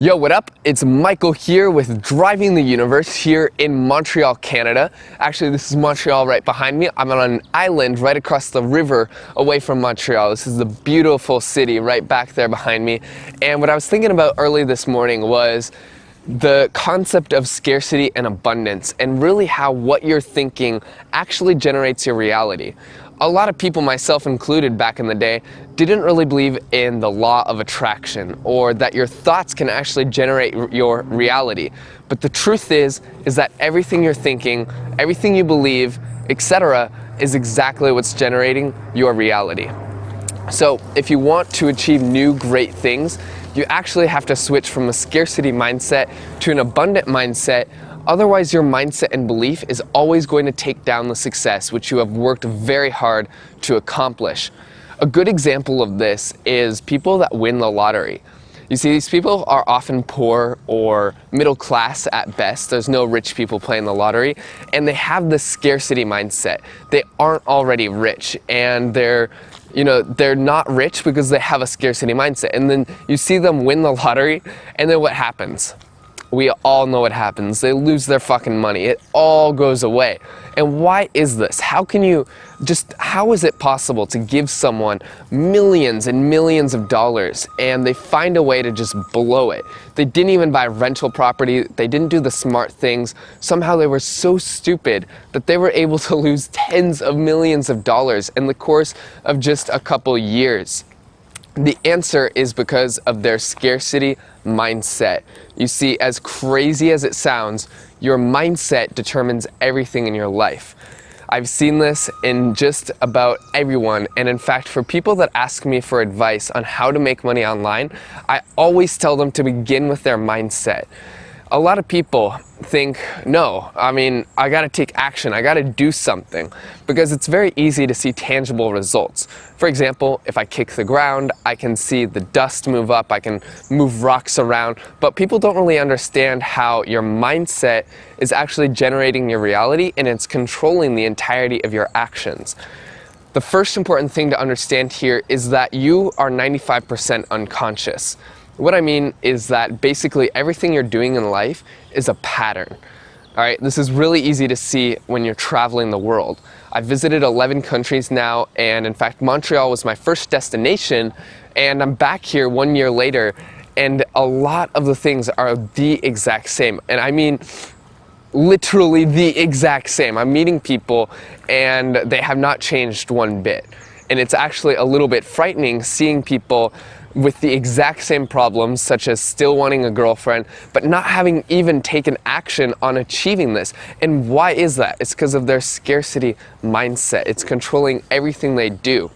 Yo, what up? It's Michael here with Driving the Universe here in Montreal, Canada. Actually, this is Montreal right behind me. I'm on an island right across the river away from Montreal. This is the beautiful city right back there behind me. And what I was thinking about early this morning was the concept of scarcity and abundance, and really how what you're thinking actually generates your reality. A lot of people, myself included back in the day, didn't really believe in the law of attraction, or that your thoughts can actually generate your reality. But the truth is that everything you're thinking, everything you believe, etc., is exactly what's generating your reality. So if you want to achieve new great things, you actually have to switch from a scarcity mindset to an abundant mindset. Otherwise, your mindset and belief is always going to take down the success which you have worked very hard to accomplish. A good example of this is people that win the lottery. You see, these people are often poor or middle class at best. There's no rich people playing the lottery, and they have this scarcity mindset. They aren't already rich, and they're not rich because they have a scarcity mindset. And then you see them win the lottery, and then what happens? We all know what happens. They lose their fucking money. It all goes away. And why is this? How is it possible to give someone millions and millions of dollars and they find a way to just blow it? They didn't even buy rental property. They didn't do the smart things. Somehow they were so stupid that they were able to lose tens of millions of dollars in the course of just a couple years. The answer is because of their scarcity mindset. You see, as crazy as it sounds, your mindset determines everything in your life. I've seen this in just about everyone, and in fact, for people that ask me for advice on how to make money online, I always tell them to begin with their mindset. A lot of people think, I gotta take action, I gotta do something, because it's very easy to see tangible results. For example, if I kick the ground, I can see the dust move up, I can move rocks around, but people don't really understand how your mindset is actually generating your reality, and it's controlling the entirety of your actions. The first important thing to understand here is that you are 95% unconscious. What I mean is that basically everything you're doing in life is a pattern. All right, this is really easy to see when you're traveling the world. I've visited 11 countries now, and in fact, Montreal was my first destination, and I'm back here 1 year later, and a lot of the things are the exact same. And I mean, literally the exact same. I'm meeting people, and they have not changed one bit. And it's actually a little bit frightening seeing people with the exact same problems, such as still wanting a girlfriend, but not having even taken action on achieving this. And why is that? It's because of their scarcity mindset. It's controlling everything they do.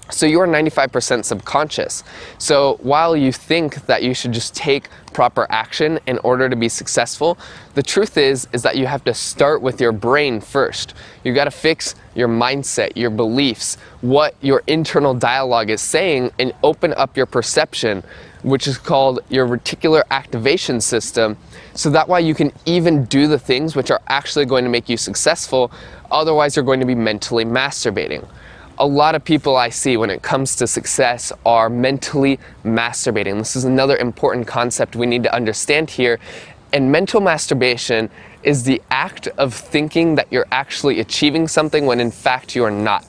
So you are 95% subconscious. So while you think that you should just take proper action in order to be successful, the truth is that you have to start with your brain first. You got to fix your mindset, your beliefs, what your internal dialogue is saying, and open up your perception, which is called your reticular activation system, so that way you can even do the things which are actually going to make you successful. Otherwise, you're going to be mentally masturbating. A lot of people I see when it comes to success are mentally masturbating. This is another important concept we need to understand here. And mental masturbation is the act of thinking that you're actually achieving something when in fact you are not.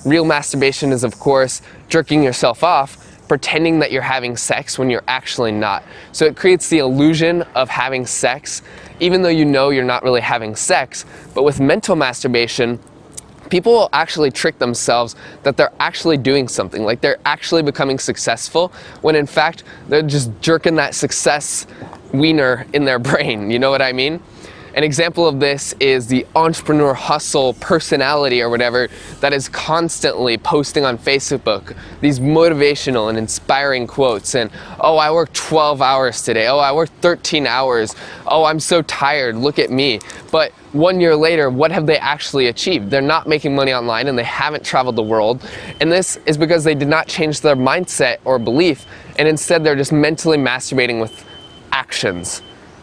Real masturbation is, of course, jerking yourself off, pretending that you're having sex when you're actually not. So it creates the illusion of having sex, even though you know you're not really having sex. But with mental masturbation, people will actually trick themselves that they're actually doing something, like they're actually becoming successful, when in fact they're just jerking that success wiener in their brain. You know what I mean? An example of this is the entrepreneur hustle personality or whatever that is constantly posting on Facebook these motivational and inspiring quotes, and oh, I worked 12 hours today, oh, I worked 13 hours, oh, I'm so tired, look at me. But 1 year later, what have they actually achieved? They're not making money online, and they haven't traveled the world, and this is because they did not change their mindset or belief, and instead they're just mentally masturbating with actions.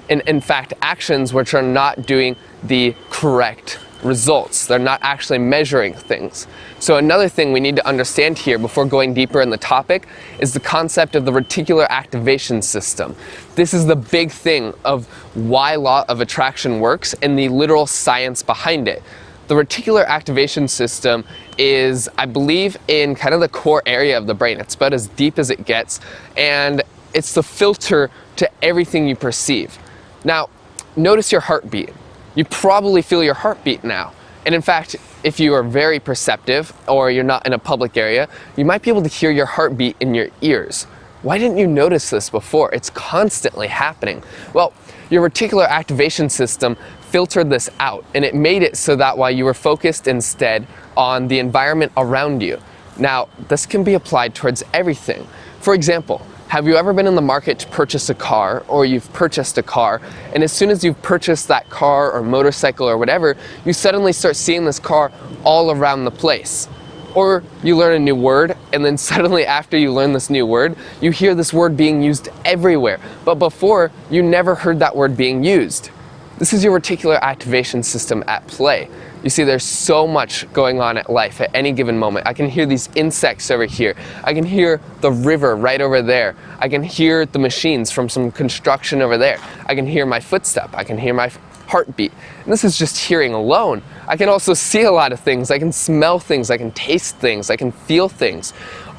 In fact, actions which are not doing the correct results. They're not actually measuring things. So another thing we need to understand here before going deeper in the topic is the concept of the reticular activation system. This is the big thing of why law of attraction works and the literal science behind it. The reticular activation system is, I believe, in kind of the core area of the brain. It's about as deep as it gets, and it's the filter to everything you perceive. Now, notice your heartbeat. You probably feel your heartbeat now. And in fact, if you are very perceptive or you're not in a public area, you might be able to hear your heartbeat in your ears. Why didn't you notice this before? It's constantly happening. Well, your reticular activation system filtered this out, and it made it so that while you were focused instead on the environment around you. Now, this can be applied towards everything. For example, have you ever been in the market to purchase a car, or you've purchased a car, and as soon as you've purchased that car or motorcycle or whatever, you suddenly start seeing this car all around the place? Or you learn a new word, and then suddenly after you learn this new word, you hear this word being used everywhere, but before, you never heard that word being used. This is your reticular activation system at play. You see, there's so much going on at life at any given moment. I can hear these insects over here. I can hear the river right over there. I can hear the machines from some construction over there. I can hear my footstep. I can hear my heartbeat. And this is just hearing alone. I can also see a lot of things. I can smell things. I can taste things. I can feel things.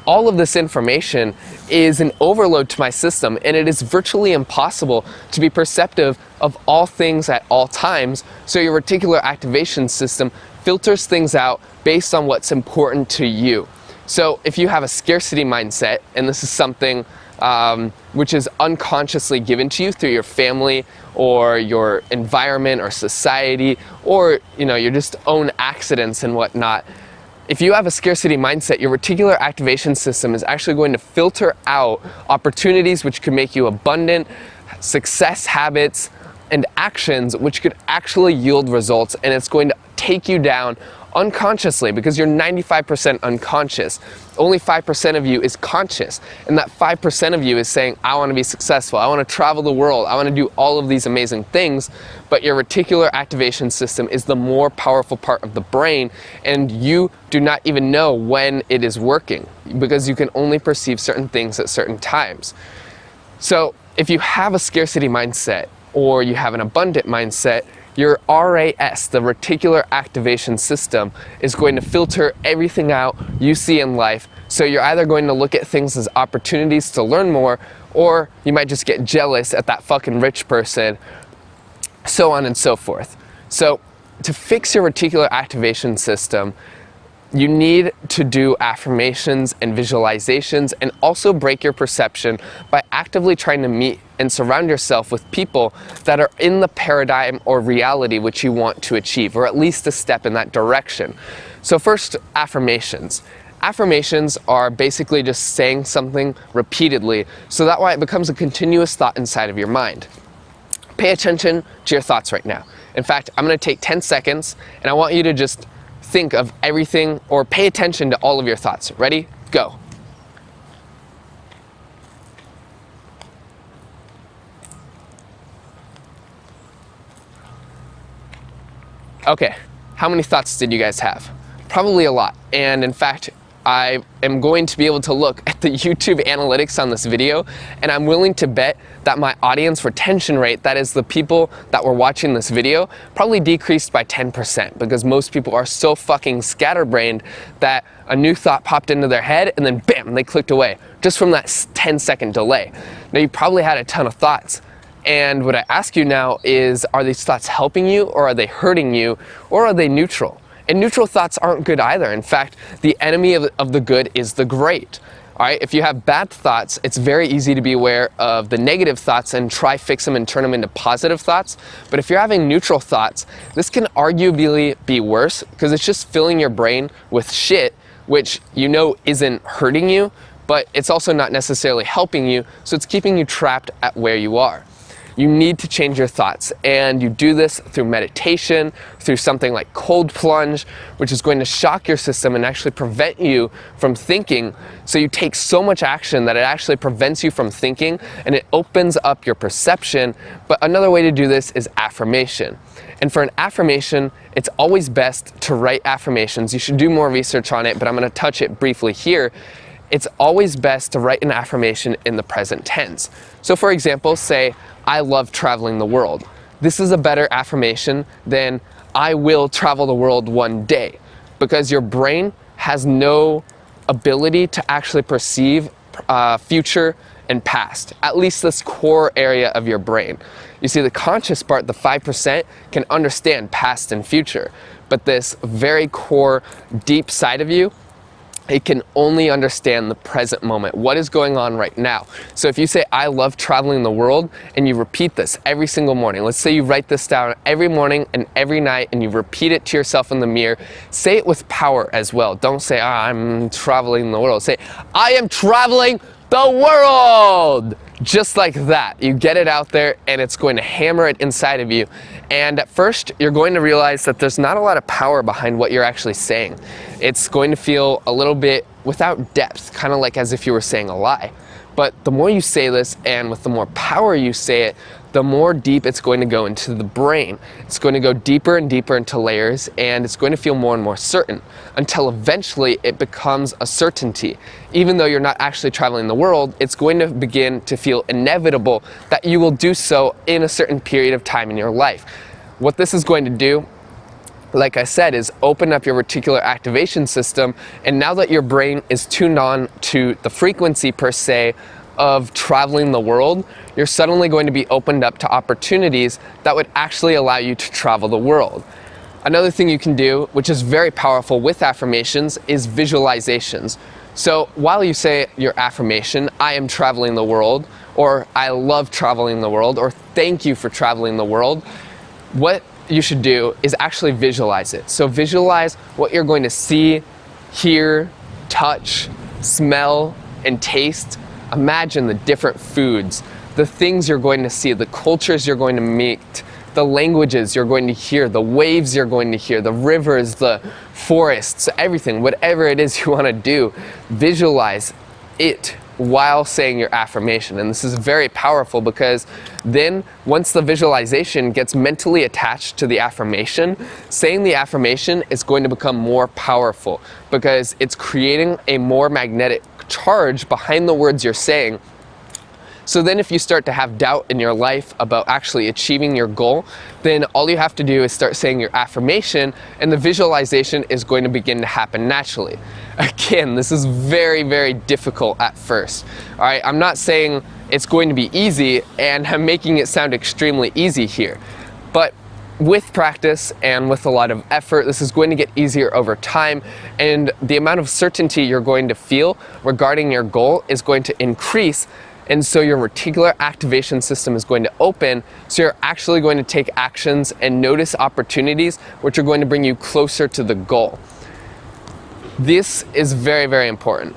All of this information is an overload to my system, and it is virtually impossible to be perceptive of all things at all times, so your reticular activation system filters things out based on what's important to you. So if you have a scarcity mindset, and this is something which is unconsciously given to you through your family or your environment or society, or your just own accidents and whatnot, if you have a scarcity mindset, your reticular activation system is actually going to filter out opportunities which could make you abundant, success habits, and actions which could actually yield results, and it's going to take you down unconsciously because you're 95% unconscious. Only 5% of you is conscious, and that 5% of you is saying, I want to be successful, I want to travel the world, I want to do all of these amazing things, but your reticular activation system is the more powerful part of the brain, and you do not even know when it is working because you can only perceive certain things at certain times. So if you have a scarcity mindset or you have an abundant mindset, your RAS, the reticular activation system, is going to filter everything out you see in life. So you're either going to look at things as opportunities to learn more, or you might just get jealous at that fucking rich person, so on and so forth. So to fix your reticular activation system, you need to do affirmations and visualizations, and also break your perception by actively trying to meet and surround yourself with people that are in the paradigm or reality which you want to achieve, or at least a step in that direction. So first, affirmations. Affirmations are basically just saying something repeatedly, so that way it becomes a continuous thought inside of your mind. Pay attention to your thoughts right now. In fact, I'm going to take 10 seconds, and I want you to just think of everything, or pay attention to all of your thoughts. Ready? Go. Okay, how many thoughts did you guys have? Probably a lot, and in fact, I am going to be able to look at the YouTube analytics on this video, and I'm willing to bet that my audience retention rate, that is the people that were watching this video, probably decreased by 10%, because most people are so fucking scatterbrained that a new thought popped into their head and then bam, they clicked away, just from that 10-second delay. Now you probably had a ton of thoughts, and what I ask you now is, are these thoughts helping you, or are they hurting you, or are they neutral? And neutral thoughts aren't good either. In fact, the enemy of the good is the great. All right, if you have bad thoughts, it's very easy to be aware of the negative thoughts and try fix them and turn them into positive thoughts. But if you're having neutral thoughts, this can arguably be worse, because it's just filling your brain with shit, which you know isn't hurting you, but it's also not necessarily helping you, so it's keeping you trapped at where you are. you need to change your thoughts. And you do this through meditation, through something like cold plunge, which is going to shock your system and actually prevent you from thinking. So you take so much action that it actually prevents you from thinking, and it opens up your perception. But another way to do this is affirmation. And for an affirmation, it's always best to write affirmations. You should do more research on it, but I'm going to touch it briefly here. It's always best to write an affirmation in the present tense. So for example, say, I love traveling the world. This is a better affirmation than I will travel the world one day, because your brain has no ability to actually perceive future and past, at least this core area of your brain. You see, the conscious part, the 5%, can understand past and future, but this very core, deep side of you, it can only understand the present moment, what is going on right now. So if you say, I love traveling the world, and you repeat this every single morning, let's say you write this down every morning and every night, and you repeat it to yourself in the mirror, say it with power as well. Don't say, I'm traveling the world. Say, I am traveling the world! Just like that. You get it out there, and it's going to hammer it inside of you. And at first, you're going to realize that there's not a lot of power behind what you're actually saying. It's going to feel a little bit without depth, kind of like as if you were saying a lie. But the more you say this, and with the more power you say it, the more deep it's going to go into the brain. It's going to go deeper and deeper into layers, and it's going to feel more and more certain, until eventually it becomes a certainty. Even though you're not actually traveling the world, it's going to begin to feel inevitable that you will do so in a certain period of time in your life. What this is going to do, like I said, is open up your reticular activation system, and now that your brain is tuned on to the frequency per se of traveling the world, you're suddenly going to be opened up to opportunities that would actually allow you to travel the world. Another thing you can do, which is very powerful with affirmations, is visualizations. So while you say your affirmation, I am traveling the world, or I love traveling the world, or thank you for traveling the world, what you should do is actually visualize it. So visualize what you're going to see, hear, touch, smell, and taste. Imagine the different foods, the things you're going to see, the cultures you're going to meet, the languages you're going to hear, the waves you're going to hear, the rivers, the forests, everything, whatever it is you want to do, visualize it while saying your affirmation. And this is very powerful, because then once the visualization gets mentally attached to the affirmation, saying the affirmation is going to become more powerful, because it's creating a more magnetic charge behind the words you're saying. So then if you start to have doubt in your life about actually achieving your goal, then all you have to do is start saying your affirmation, and the visualization is going to begin to happen naturally. Again, this is very, very difficult at first. All right, I'm not saying it's going to be easy, and I'm making it sound extremely easy here. But with practice and with a lot of effort, this is going to get easier over time, and the amount of certainty you're going to feel regarding your goal is going to increase. And so your reticular activation system is going to open, so you're actually going to take actions and notice opportunities which are going to bring you closer to the goal. This is very, very important.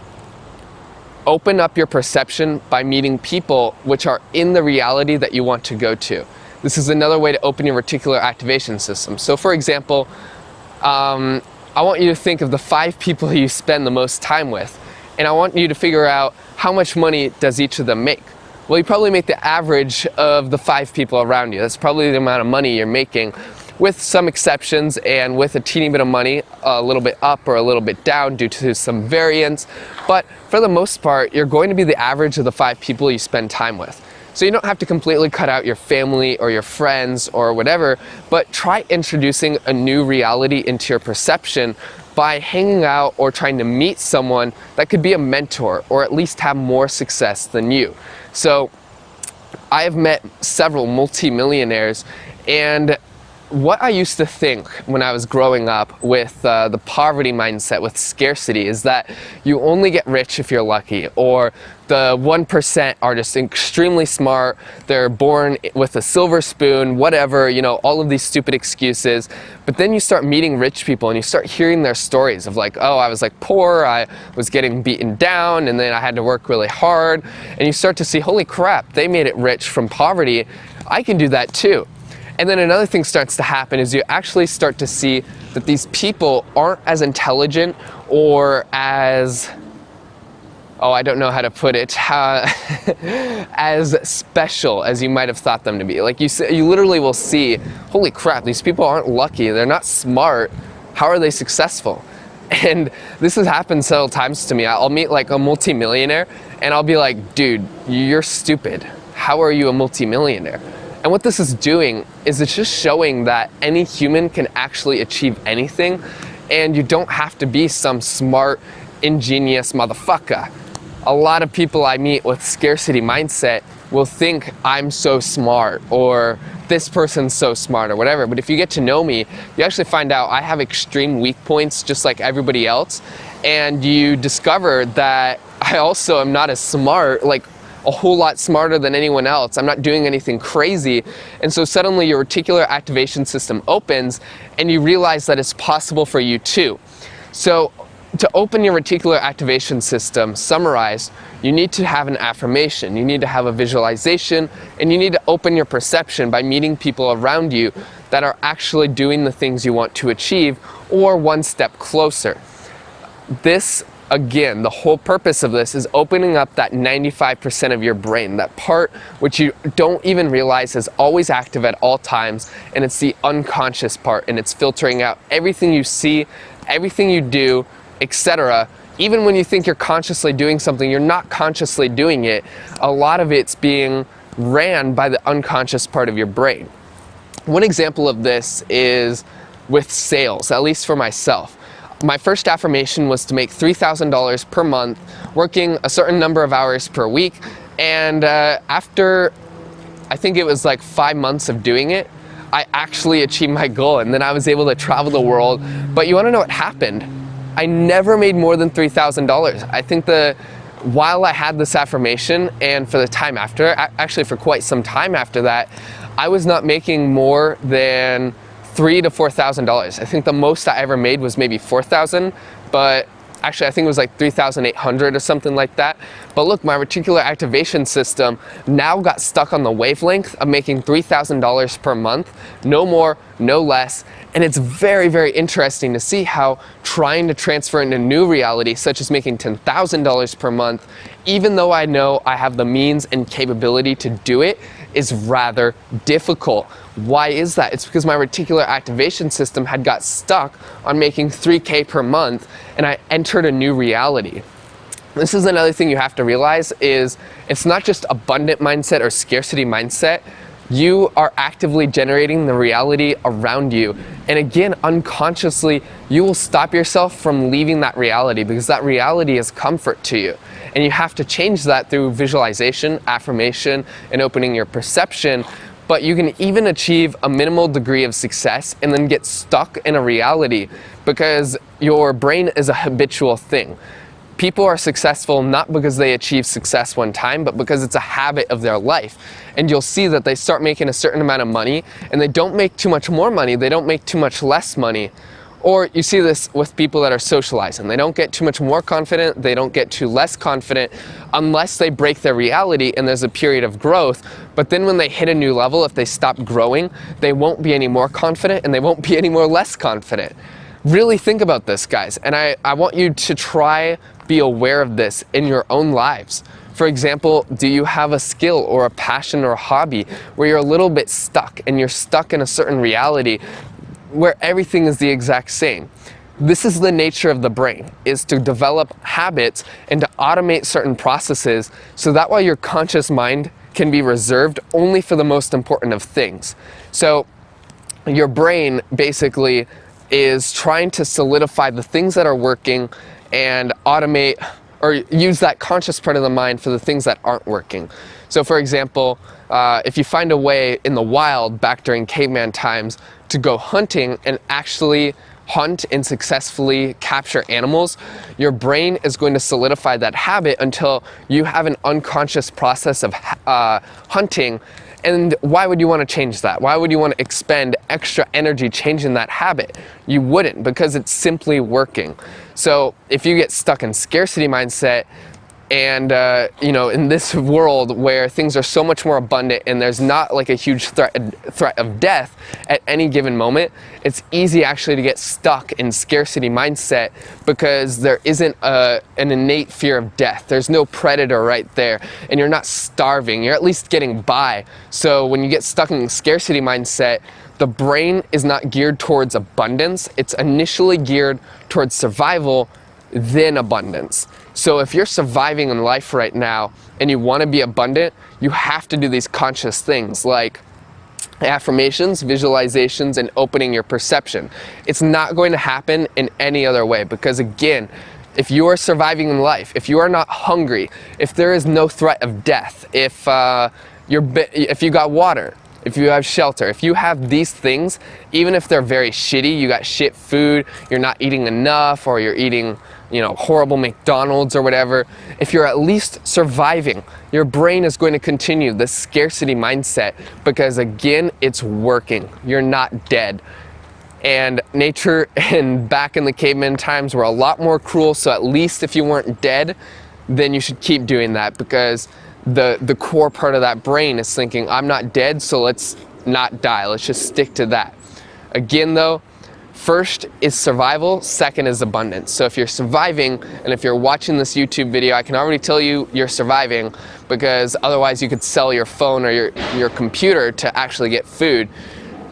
Open up your perception by meeting people which are in the reality that you want to go to. This is another way to open your reticular activation system. So for example, I want you to think of the 5 people you spend the most time with, and I want you to figure out how much money does each of them make. Well, you probably make the average of the 5 people around you. That's probably the amount of money you're making, with some exceptions, and with a teeny bit of money a little bit up or a little bit down due to some variance. But for the most part, you're going to be the average of the 5 people you spend time with. So you don't have to completely cut out your family or your friends or whatever, but try introducing a new reality into your perception by hanging out or trying to meet someone that could be a mentor or at least have more success than you. So I have met several multimillionaires, and what I used to think when I was growing up with the poverty mindset, with scarcity, is that you only get rich if you're lucky, or the 1% are just extremely smart, they're born with a silver spoon, whatever, you know, all of these stupid excuses. But then you start meeting rich people and you start hearing their stories of like, oh, I was like poor, I was getting beaten down, and then I had to work really hard. And you start to see, holy crap, they made it rich from poverty, I can do that too. And then another thing starts to happen is you actually start to see that these people aren't as intelligent or as, oh, I don't know how to put it, as special as you might have thought them to be. Like you literally will see, holy crap, these people aren't lucky, they're not smart, how are they successful? And this has happened several times to me. I'll meet like a multimillionaire and I'll be like, dude, you're stupid. How are you a multimillionaire? And what this is doing is it's just showing that any human can actually achieve anything, and you don't have to be some smart, ingenious motherfucker. A lot of people I meet with scarcity mindset will think I'm so smart, or this person's so smart, or whatever. But if you get to know me, you actually find out I have extreme weak points just like everybody else, and you discover that I also am not as smart, like a whole lot smarter than anyone else. I'm not doing anything crazy. And so suddenly your reticular activation system opens and you realize that it's possible for you too. So to open your reticular activation system, summarized, you need to have an affirmation, you need to have a visualization, and you need to open your perception by meeting people around you that are actually doing the things you want to achieve, or one step closer. This, again, the whole purpose of this is opening up that 95% of your brain, that part which you don't even realize is always active at all times, and it's the unconscious part, and it's filtering out everything you see, everything you do, etc. Even when you think you're consciously doing something, you're not consciously doing it. A lot of it's being ran by the unconscious part of your brain. One example of this is with sales, at least for myself. My first affirmation was to make $3,000 per month, working a certain number of hours per week. And after, I think it was like 5 months of doing it, I actually achieved my goal, and then I was able to travel the world. But you want to know what happened? I never made more than $3,000. I think while I had this affirmation, and for the time after, actually for quite some time after that, I was not making more than $3,000 to $4,000. I think the most I ever made was maybe $4,000, but actually I think it was like $3,800 or something like that. But look, my reticular activation system now got stuck on the wavelength of making $3,000 per month, no more, no less. And it's very, very interesting to see how trying to transfer into new reality, such as making $10,000 per month, even though I know I have the means and capability to do it, is rather difficult. Why is that? It's because my reticular activation system had got stuck on making $3K per month, and I entered a new reality. This is another thing you have to realize, is it's not just abundant mindset or scarcity mindset. You are actively generating the reality around you. And again, unconsciously, you will stop yourself from leaving that reality, because that reality is comfort to you. And you have to change that through visualization, affirmation, and opening your perception. But you can even achieve a minimal degree of success and then get stuck in a reality, because your brain is a habitual thing. People are successful not because they achieve success one time, but because it's a habit of their life. And you'll see that they start making a certain amount of money, and they don't make too much more money, they don't make too much less money. Or you see this with people that are socializing. They don't get too much more confident, they don't get too less confident, unless they break their reality and there's a period of growth. But then when they hit a new level, if they stop growing, they won't be any more confident and they won't be any more less confident. Really think about this, guys. And I want you to try be aware of this in your own lives. For example, do you have a skill or a passion or a hobby where you're a little bit stuck, and you're stuck in a certain reality where everything is the exact same? This is the nature of the brain, is to develop habits and to automate certain processes, so that way your conscious mind can be reserved only for the most important of things. So your brain basically is trying to solidify the things that are working and automate or use that conscious part of the mind for the things that aren't working. So for example, if you find a way in the wild back during caveman times to go hunting and actually hunt and successfully capture animals, your brain is going to solidify that habit until you have an unconscious process of hunting. And why would you want to change that? Why would you want to expend extra energy changing that habit? You wouldn't, because it's simply working. So if you get stuck in scarcity mindset, and you know, in this world where things are so much more abundant and there's not like a huge threat of death at any given moment, it's easy actually to get stuck in scarcity mindset because there isn't an innate fear of death. There's no predator right there, and you're not starving. You're at least getting by. So when you get stuck in scarcity mindset, the brain is not geared towards abundance. It's initially geared towards survival, then abundance. So if you're surviving in life right now and you want to be abundant, you have to do these conscious things like affirmations, visualizations, and opening your perception. It's not going to happen in any other way, because again, if you are surviving in life, if you are not hungry, if there is no threat of death, if you got water, if you have shelter, if you have these things, even if they're very shitty, you got shit food, you're not eating enough, or you're eating, you know, horrible McDonald's or whatever, if you're at least surviving, your brain is going to continue this scarcity mindset because again, it's working. You're not dead. And nature and back in the caveman times were a lot more cruel, so at least if you weren't dead, then you should keep doing that, because the core part of that brain is thinking, I'm not dead, so let's not die. Let's just stick to that. Again though, first is survival, second is abundance. So if you're surviving, and if you're watching this YouTube video, I can already tell you you're surviving, because otherwise you could sell your phone or your computer to actually get food.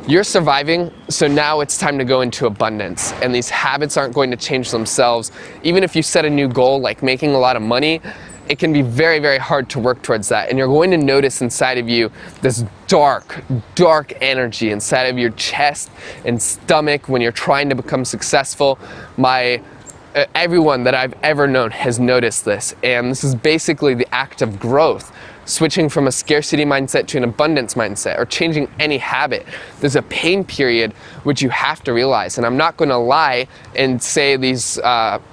You're surviving, so now it's time to go into abundance. And these habits aren't going to change themselves. Even if you set a new goal like making a lot of money, it can be very, very hard to work towards that. And you're going to notice inside of you this dark, dark energy inside of your chest and stomach when you're trying to become successful. Everyone that I've ever known has noticed this. And this is basically the act of growth. Switching from a scarcity mindset to an abundance mindset, or changing any habit. There's a pain period which you have to realize. And I'm not going to lie and say these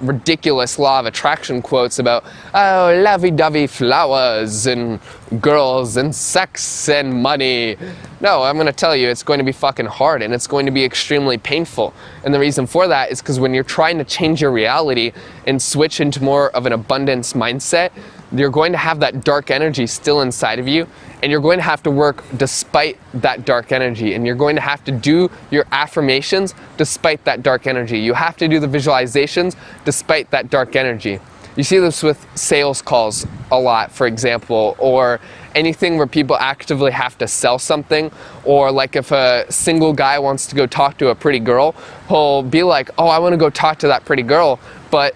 ridiculous law of attraction quotes about, oh, lovey-dovey flowers and girls and sex and money. No, I'm going to tell you it's going to be fucking hard, and it's going to be extremely painful. And the reason for that is because when you're trying to change your reality and switch into more of an abundance mindset, you're going to have that dark energy still inside of you, and you're going to have to work despite that dark energy, and you're going to have to do your affirmations despite that dark energy. You have to do the visualizations despite that dark energy. You see this with sales calls a lot, for example, or anything where people actively have to sell something, or like if a single guy wants to go talk to a pretty girl, he'll be like, oh, I want to go talk to that pretty girl, but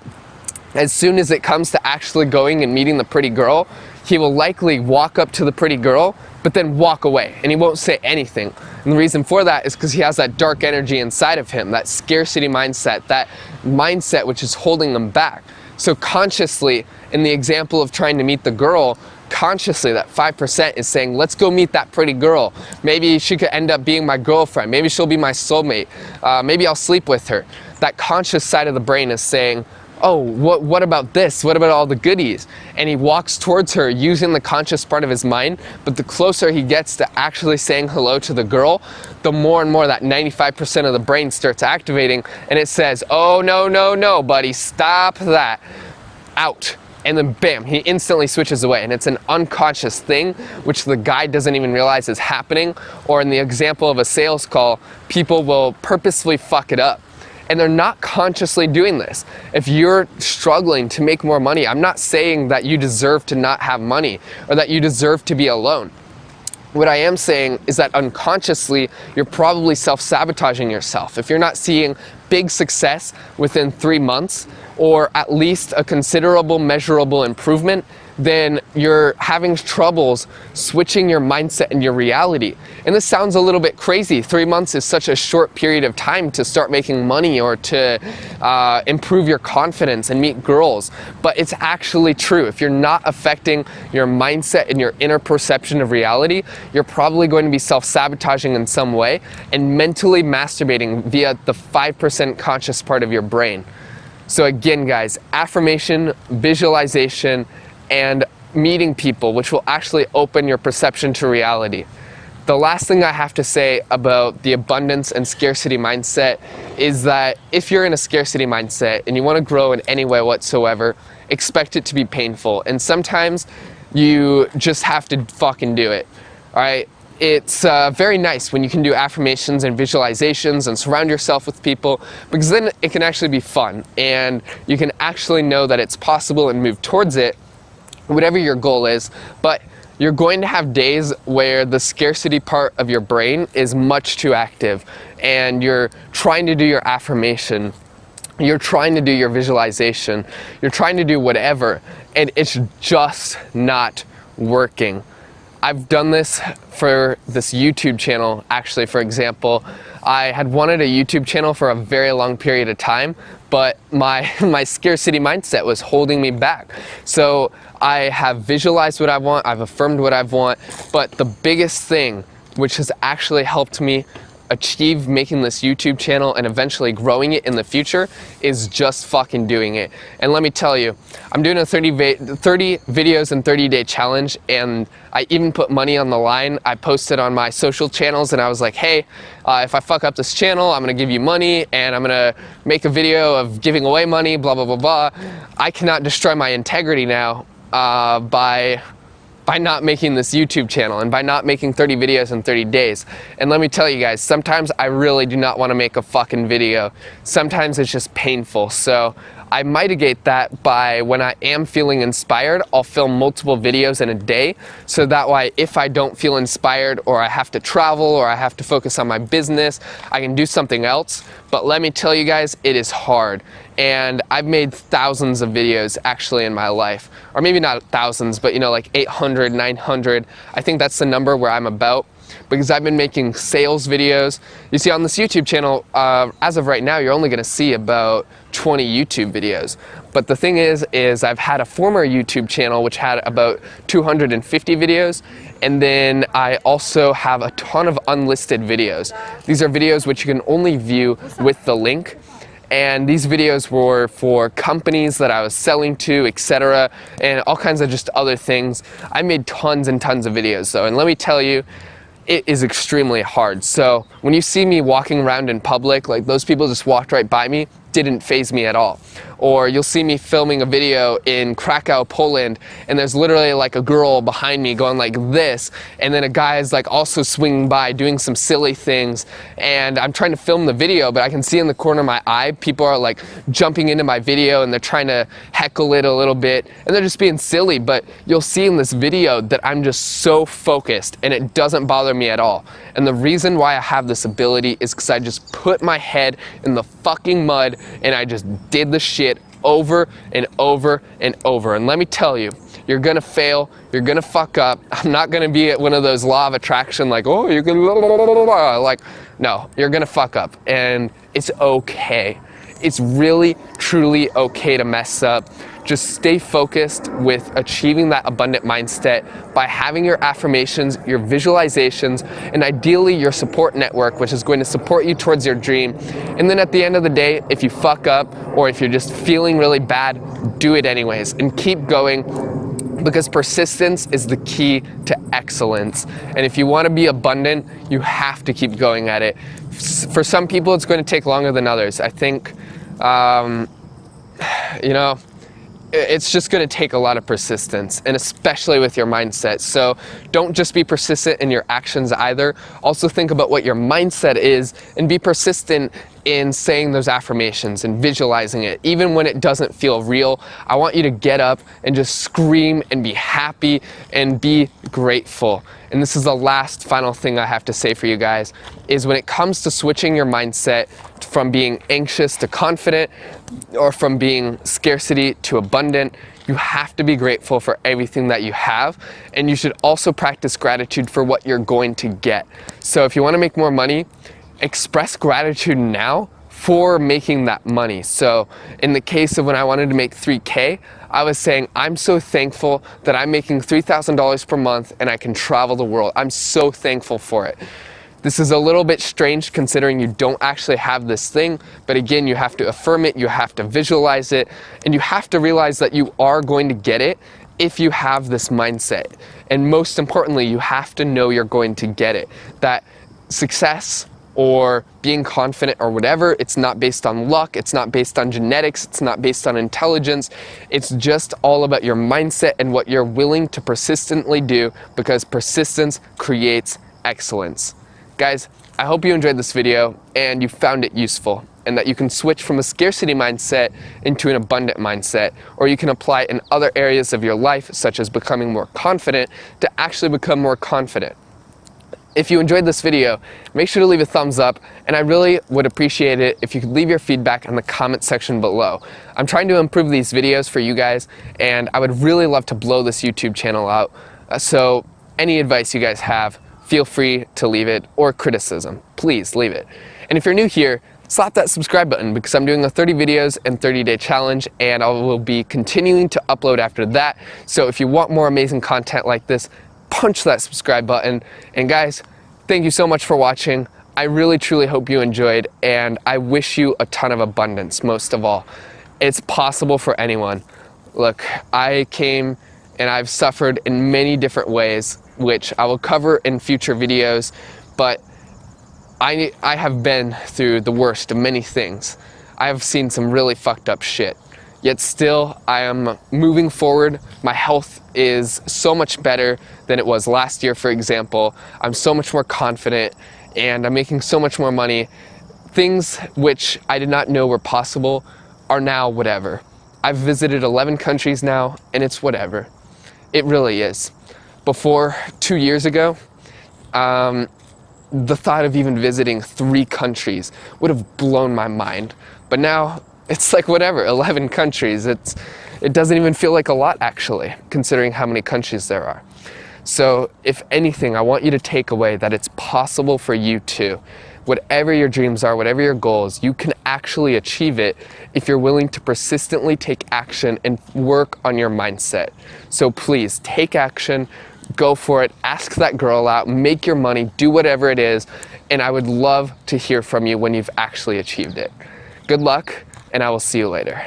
as soon as it comes to actually going and meeting the pretty girl, he will likely walk up to the pretty girl, but then walk away, and he won't say anything. And the reason for that is because he has that dark energy inside of him, that scarcity mindset, that mindset which is holding them back. So consciously, in the example of trying to meet the girl, consciously that 5% is saying, let's go meet that pretty girl. Maybe she could end up being my girlfriend. Maybe she'll be my soulmate. Maybe I'll sleep with her. That conscious side of the brain is saying, oh, what about this? What about all the goodies? And he walks towards her using the conscious part of his mind, but the closer he gets to actually saying hello to the girl, the more and more that 95% of the brain starts activating, and it says, oh, no, no, no, buddy, stop that. Out. And then bam, he instantly switches away. And it's an unconscious thing, which the guy doesn't even realize is happening. Or in the example of a sales call, people will purposefully fuck it up. And they're not consciously doing this. If you're struggling to make more money, I'm not saying that you deserve to not have money or that you deserve to be alone. What I am saying is that unconsciously, you're probably self-sabotaging yourself. If you're not seeing big success within 3 months, or at least a considerable measurable improvement, then you're having troubles switching your mindset and your reality. And this sounds a little bit crazy. 3 months is such a short period of time to start making money or to improve your confidence and meet girls. But it's actually true. If you're not affecting your mindset and your inner perception of reality, you're probably going to be self-sabotaging in some way and mentally masturbating via the 5% conscious part of your brain. So again, guys, affirmation, visualization, and meeting people, which will actually open your perception to reality. The last thing I have to say about the abundance and scarcity mindset is that if you're in a scarcity mindset and you want to grow in any way whatsoever, expect it to be painful. And sometimes you just have to fucking do it, all right? It's very nice when you can do affirmations and visualizations and surround yourself with people, because then it can actually be fun and you can actually know that it's possible and move towards it, whatever your goal is. But you're going to have days where the scarcity part of your brain is much too active and you're trying to do your affirmation, you're trying to do your visualization, you're trying to do whatever, and it's just not working. I've done this for this YouTube channel. Actually, for example, I had wanted a YouTube channel for a very long period of time, but my scarcity mindset was holding me back. So I have visualized what I want, I've affirmed what I want, but the biggest thing which has actually helped me achieve making this YouTube channel and eventually growing it in the future is just fucking doing it. And let me tell you, I'm doing a 30 videos in 30-day challenge, and I even put money on the line. I posted on my social channels and I was like, hey, if I fuck up this channel, I'm gonna give you money and I'm gonna make a video of giving away money, blah, blah, blah, blah. I cannot destroy my integrity now by not making this YouTube channel and by not making 30 videos in 30 days. And let me tell you guys, sometimes I really do not want to make a fucking video. Sometimes it's just painful. So I mitigate that by, when I am feeling inspired, I'll film multiple videos in a day. So that way, if I don't feel inspired or I have to travel or I have to focus on my business, I can do something else. But let me tell you guys, it is hard. And I've made thousands of videos actually in my life, or maybe not thousands, but you know, like 800, 900. I think that's the number where I'm about, because I've been making sales videos. You see, on this YouTube channel, as of right now, you're only gonna see about 20 YouTube videos. But the thing is I've had a former YouTube channel which had about 250 videos, and then I also have a ton of unlisted videos. These are videos which you can only view with the link. And these videos were for companies that I was selling to, etc., and all kinds of just other things. I made tons and tons of videos though, and let me tell you, it is extremely hard. So when you see me walking around in public, like those people just walked right by me, didn't faze me at all. Or you'll see me filming a video in Krakow, Poland, and there's literally like a girl behind me going like this, and then a guy is like also swinging by doing some silly things, and I'm trying to film the video, but I can see in the corner of my eye, people are like jumping into my video and they're trying to heckle it a little bit, and they're just being silly. But you'll see in this video that I'm just so focused and it doesn't bother me at all. And the reason why I have this ability is because I just put my head in the fucking mud and I just did the shit over and over and over. And let me tell you, you're gonna fail, you're gonna fuck up. I'm not gonna be at one of those law of attraction like, oh, you're gonna like, no, you're gonna fuck up, and it's okay. It's really, truly okay to mess up. Just stay focused with achieving that abundant mindset by having your affirmations, your visualizations, and ideally your support network, which is going to support you towards your dream. And then at the end of the day, if you fuck up or if you're just feeling really bad, do it anyways and keep going, because persistence is the key to excellence. And if you want to be abundant, you have to keep going at it. For some people, it's going to take longer than others. I think, you know, it's just going to take a lot of persistence, and especially with your mindset. So don't just be persistent in your actions either. Also think about what your mindset is and be persistent in saying those affirmations and visualizing it. Even when it doesn't feel real, I want you to get up and just scream and be happy and be grateful. And this is the last final thing I have to say for you guys, is when it comes to switching your mindset from being anxious to confident, or from being scarcity to abundant, You have to be grateful for everything that you have, and you should also practice gratitude for what you're going to get. So if you want to make more money, express gratitude now for making that money. So in the case of when I wanted to make 3K, I was saying, I'm so thankful that I'm making $3,000 per month and I can travel the world. I'm so thankful for it. This is a little bit strange considering you don't actually have this thing, but again, you have to affirm it, you have to visualize it, and you have to realize that you are going to get it if you have this mindset. And most importantly, you have to know you're going to get it. That success or being confident or whatever, it's not based on luck, it's not based on genetics, it's not based on intelligence, it's just all about your mindset and what you're willing to persistently do, because persistence creates excellence. Guys, I hope you enjoyed this video and you found it useful, and that you can switch from a scarcity mindset into an abundant mindset, or you can apply it in other areas of your life, such as becoming more confident, to actually become more confident. If you enjoyed this video, make sure to leave a thumbs up, and I really would appreciate it if you could leave your feedback in the comment section below. I'm trying to improve these videos for you guys, and I would really love to blow this YouTube channel out. So any advice you guys have, feel free to leave it, or criticism, please leave it. And if you're new here, slap that subscribe button, because I'm doing a 30 videos and 30-day challenge, and I will be continuing to upload after that. So if you want more amazing content like this, punch that subscribe button. And guys, thank you so much for watching. I really truly hope you enjoyed, and I wish you a ton of abundance. Most of all, it's possible for anyone. Look, I came and I've suffered in many different ways, which I will cover in future videos, but I have been through the worst of many things. I have seen some really fucked up shit. Yet still, I am moving forward. My health is so much better than it was last year, for example. I'm so much more confident, and I'm making so much more money. Things which I did not know were possible are now whatever. I've visited 11 countries now, and it's whatever. It really is. Before, 2 years ago, the thought of even visiting 3 countries would have blown my mind. But now, it's like whatever, 11 countries. It doesn't even feel like a lot, actually, considering how many countries there are. So if anything, I want you to take away that it's possible for you too. Whatever your dreams are, whatever your goals, you can actually achieve it if you're willing to persistently take action and work on your mindset. So please take action, go for it, ask that girl out, make your money, do whatever it is, and I would love to hear from you when you've actually achieved it. Good luck, and I will see you later.